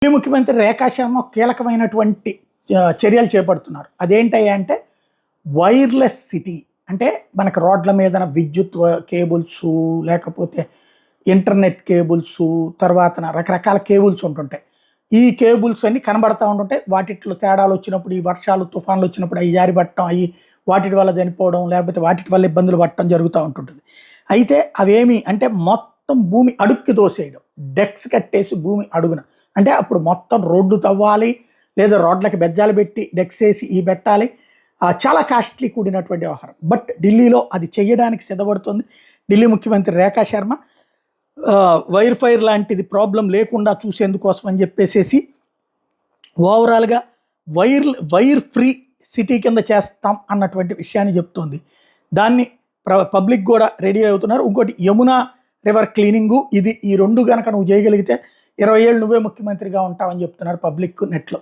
ఢిల్లీ ముఖ్యమంత్రి రేఖా శర్మ కీలకమైనటువంటి చర్యలు చేపడుతున్నారు. అదేంటయ్యా అంటే వైర్లెస్ సిటీ. అంటే మనకు రోడ్ల మీద విద్యుత్ కేబుల్స్, లేకపోతే ఇంటర్నెట్ కేబుల్స్, తర్వాత రకరకాల కేబుల్స్ ఉంటుంటాయి. ఈ కేబుల్స్ అన్నీ కనబడతా ఉంటుంటాయి. వాటిట్లో తేడాలు వచ్చినప్పుడు, ఈ వర్షాలు తుఫాన్లు వచ్చినప్పుడు అవి జారి పట్టడం, అవి వాటి వల్ల చనిపోవడం, లేకపోతే వాటి వల్ల ఇబ్బందులు పట్టడం జరుగుతూ ఉంటుంటుంది. అయితే అవేమి అంటే మొత్తం భూమి అడుక్కి దోసేయడం, డెక్స్ కట్టేసి భూమి అడుగున. అంటే అప్పుడు మొత్తం రోడ్డు తవ్వాలి, లేదా రోడ్లకి బెజ్జాలు పెట్టి డెక్స్ వేసి ఈ పెట్టాలి. చాలా కాస్ట్లీ కూడినటువంటి వ్యవహారం. బట్ ఢిల్లీలో అది చేయడానికి సిద్ధపడుతుంది ఢిల్లీ ముఖ్యమంత్రి రేఖా శర్మ. వైర్ ఫైర్ లాంటిది ప్రాబ్లం లేకుండా చూసేందుకోసం అని చెప్పేసి ఓవరాల్గా వైర్ ఫ్రీ సిటీ కింద చేస్తాం అన్నటువంటి విషయాన్ని చెప్తోంది. దాన్ని పబ్లిక్ కూడా రెడీ అవుతున్నారు. ఇంకోటి యమునా రివర్ క్లీనింగు, ఇది ఈ రెండు కనుక నువ్వు చేయగలిగితే 20 ఏళ్ళు నువ్వే ముఖ్యమంత్రిగా ఉంటావని చెప్తున్నారు పబ్లిక్ నెట్లో.